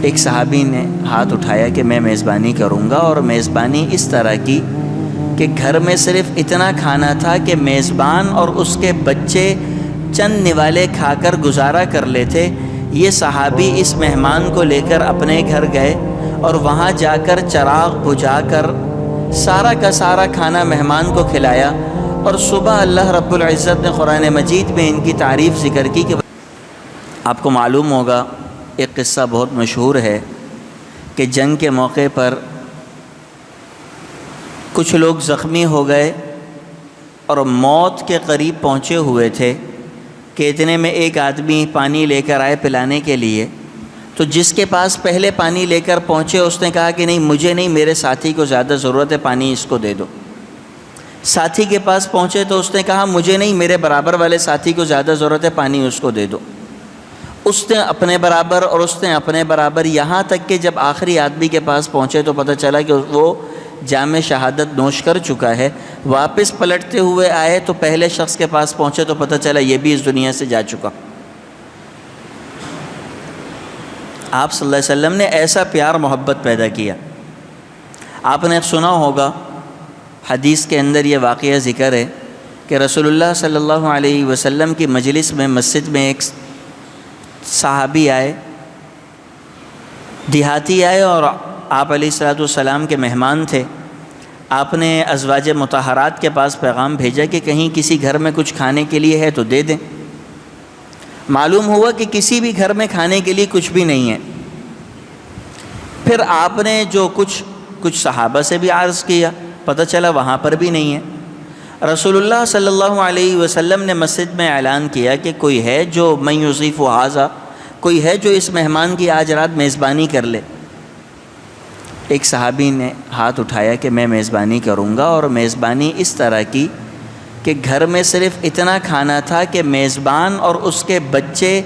ایک صحابی نے ہاتھ اٹھایا کہ میں میزبانی کروں گا، اور میزبانی اس طرح کی کہ گھر میں صرف اتنا کھانا تھا کہ میزبان اور اس کے بچے چند نوالے کھا کر گزارا کر لیتے۔ یہ صحابی اس مہمان کو لے کر اپنے گھر گئے اور وہاں جا کر چراغ بجھا کر سارا کا سارا کھانا مہمان کو کھلایا، اور صبح اللہ رب العزت نے قرآن مجید میں ان کی تعریف ذکر کی کہ آپ کو معلوم ہوگا ایک قصہ بہت مشہور ہے کہ جنگ کے موقع پر کچھ لوگ زخمی ہو گئے اور موت کے قریب پہنچے ہوئے تھے کہ اتنے میں ایک آدمی پانی لے کر آئے پلانے کے لیے، تو جس کے پاس پہلے پانی لے کر پہنچے اس نے کہا کہ نہیں مجھے نہیں، میرے ساتھی کو زیادہ ضرورت ہے، پانی اس کو دے دو۔ ساتھی کے پاس پہنچے تو اس نے کہا مجھے نہیں، میرے برابر والے ساتھی کو زیادہ ضرورت ہے، پانی اس کو دے دو۔ اس نے اپنے برابر اور اس نے اپنے برابر، یہاں تک کہ جب آخری آدمی کے پاس پہنچے تو پتہ چلا کہ وہ جام شہادت نوش کر چکا ہے۔ واپس پلٹتے ہوئے آئے تو پہلے شخص کے پاس پہنچے تو پتہ چلا یہ بھی اس دنیا سے جا چکا۔ آپ صلی اللہ علیہ وسلم نے ایسا پیار محبت پیدا کیا۔ آپ نے سنا ہوگا حدیث کے اندر یہ واقعہ ذکر ہے کہ رسول اللہ صلی اللہ علیہ وسلم کی مجلس میں مسجد میں ایک صحابی آئے، دیہاتی آئے، اور آپ علیہ الصلوۃ والسلام کے مہمان تھے۔ آپ نے ازواج مطہرات کے پاس پیغام بھیجا کہ کہیں کسی گھر میں کچھ کھانے کے لیے ہے تو دے دیں۔ معلوم ہوا کہ کسی بھی گھر میں کھانے کے لیے کچھ بھی نہیں ہے۔ پھر آپ نے جو کچھ صحابہ سے بھی عرض کیا، پتہ چلا وہاں پر بھی نہیں ہے۔ رسول اللہ صلی اللہ علیہ وسلم نے مسجد میں اعلان کیا کہ کوئی ہے جو من یضیف ھذا، کوئی ہے جو اس مہمان کی آج رات میزبانی کر لے۔ ایک صحابی نے ہاتھ اٹھایا کہ میں میزبانی کروں گا، اور میزبانی اس طرح کی کہ گھر میں صرف اتنا کھانا تھا کہ میزبان اور اس کے بچے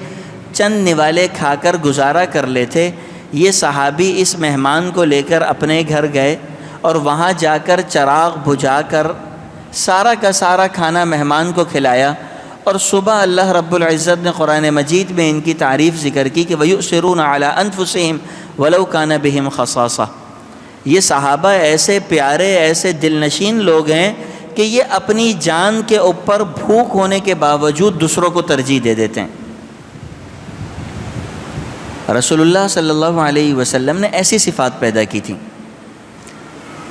چند نوالے کھا کر گزارا کر لیتے۔ یہ صحابی اس مہمان کو لے کر اپنے گھر گئے اور وہاں جا کر چراغ بجھا کر سارا کا سارا کھانا مہمان کو کھلایا، اور صبح اللہ رب العزت نے قرآن مجید میں ان کی تعریف ذکر کی کہ وَيُؤْثِرُونَ عَلَىٰ أَنفُسِهِمْ وَلَوْ كَانَ بِهِمْ خَصَاصَةٌ۔ یہ صحابہ ایسے پیارے، ایسے دل نشین لوگ ہیں کہ یہ اپنی جان کے اوپر بھوک ہونے کے باوجود دوسروں کو ترجیح دے دیتے ہیں۔ رسول اللہ صلی اللہ علیہ وسلم نے ایسی صفات پیدا کی تھیں۔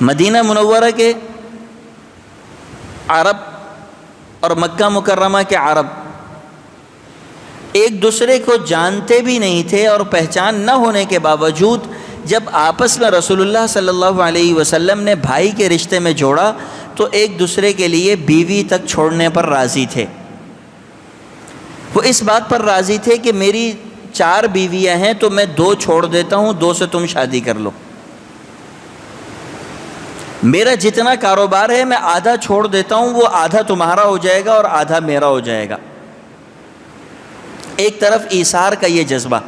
مدینہ منورہ کے عرب اور مکہ مکرمہ کے عرب ایک دوسرے کو جانتے بھی نہیں تھے، اور پہچان نہ ہونے کے باوجود جب آپس میں رسول اللہ صلی اللہ علیہ وسلم نے بھائی کے رشتے میں جوڑا تو ایک دوسرے کے لیے بیوی تک چھوڑنے پر راضی تھے۔ وہ اس بات پر راضی تھے کہ میری 4 بیویاں ہیں تو میں 2 چھوڑ دیتا ہوں، 2 سے تم شادی کر لو۔ میرا جتنا کاروبار ہے میں آدھا چھوڑ دیتا ہوں، وہ آدھا تمہارا ہو جائے گا اور آدھا میرا ہو جائے گا۔ ایک طرف ایثار کا یہ جذبہ،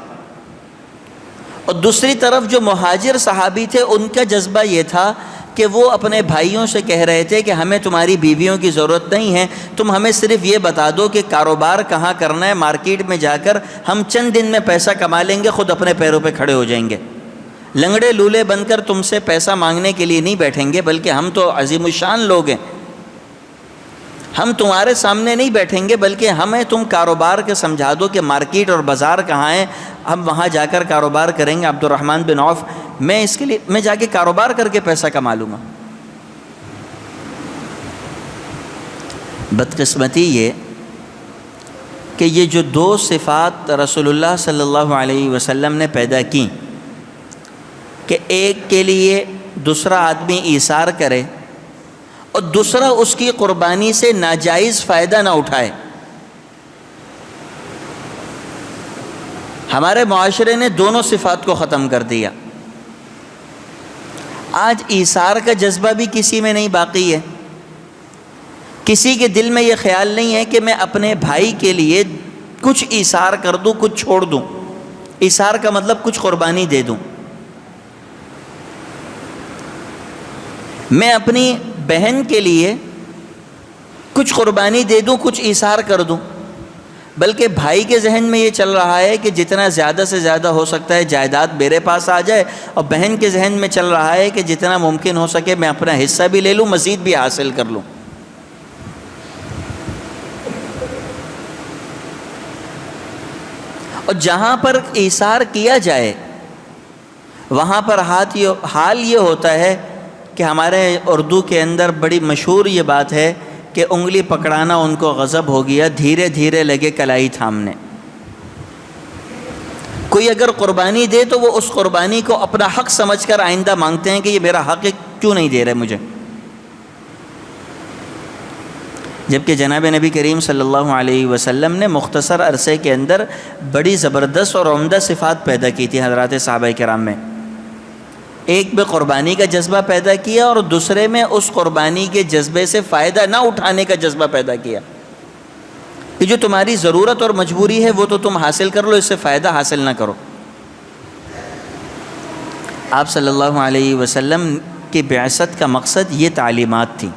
اور دوسری طرف جو مہاجر صحابی تھے ان کا جذبہ یہ تھا کہ وہ اپنے بھائیوں سے کہہ رہے تھے کہ ہمیں تمہاری بیویوں کی ضرورت نہیں ہے، تم ہمیں صرف یہ بتا دو کہ کاروبار کہاں کرنا ہے، مارکیٹ میں جا کر ہم چند دن میں پیسہ کما لیں گے، خود اپنے پیروں پہ کھڑے ہو جائیں گے۔ لنگڑے لولے بن کر تم سے پیسہ مانگنے کے لیے نہیں بیٹھیں گے، بلکہ ہم تو عظیم الشان لوگ ہیں، ہم تمہارے سامنے نہیں بیٹھیں گے، بلکہ ہمیں تم کاروبار کے سمجھا دو کہ مارکیٹ اور بازار کہاں ہے، ہم وہاں جا کر کاروبار کریں گے۔ عبد الرحمن بن عوف، میں اس کے لیے میں جا کے کاروبار کر کے پیسہ کما لوں گا۔ بدقسمتی یہ کہ یہ جو 2 صفات رسول اللہ صلی اللہ علیہ وسلم نے پیدا کی کہ ایک کے لیے دوسرا آدمی ایثار کرے اور دوسرا اس کی قربانی سے ناجائز فائدہ نہ اٹھائے، ہمارے معاشرے نے دونوں صفات کو ختم کر دیا۔ آج ایثار کا جذبہ بھی کسی میں نہیں باقی ہے، کسی کے دل میں یہ خیال نہیں ہے کہ میں اپنے بھائی کے لیے کچھ ایثار کر دوں، کچھ چھوڑ دوں۔ ایثار کا مطلب کچھ قربانی دے دوں۔ میں اپنی بہن کے لیے کچھ قربانی دے دوں، کچھ ایثار کر دوں۔ بلکہ بھائی کے ذہن میں یہ چل رہا ہے کہ جتنا زیادہ سے زیادہ ہو سکتا ہے جائیداد میرے پاس آ جائے، اور بہن کے ذہن میں چل رہا ہے کہ جتنا ممکن ہو سکے میں اپنا حصہ بھی لے لوں، مزید بھی حاصل کر لوں۔ اور جہاں پر ایثار کیا جائے وہاں پر حال یہ ہوتا ہے کہ ہمارے اردو کے اندر بڑی مشہور یہ بات ہے کہ انگلی پکڑانا ان کو غضب ہو گیا، دھیرے دھیرے لگے کلائی تھامنے۔ کوئی اگر قربانی دے تو وہ اس قربانی کو اپنا حق سمجھ کر آئندہ مانگتے ہیں کہ یہ میرا حق ہے، کیوں نہیں دے رہے مجھے؟ جبکہ جناب نبی کریم صلی اللہ علیہ وسلم نے مختصر عرصے کے اندر بڑی زبردست اور عمدہ صفات پیدا کی تھی حضرات صحابہ کرام میں۔ ایک میں قربانی کا جذبہ پیدا کیا، اور دوسرے میں اس قربانی کے جذبے سے فائدہ نہ اٹھانے کا جذبہ پیدا کیا کہ جو تمہاری ضرورت اور مجبوری ہے وہ تو تم حاصل کر لو، اس سے فائدہ حاصل نہ کرو۔ آپ صلی اللہ علیہ وسلم کی بعثت کا مقصد یہ تعلیمات تھی۔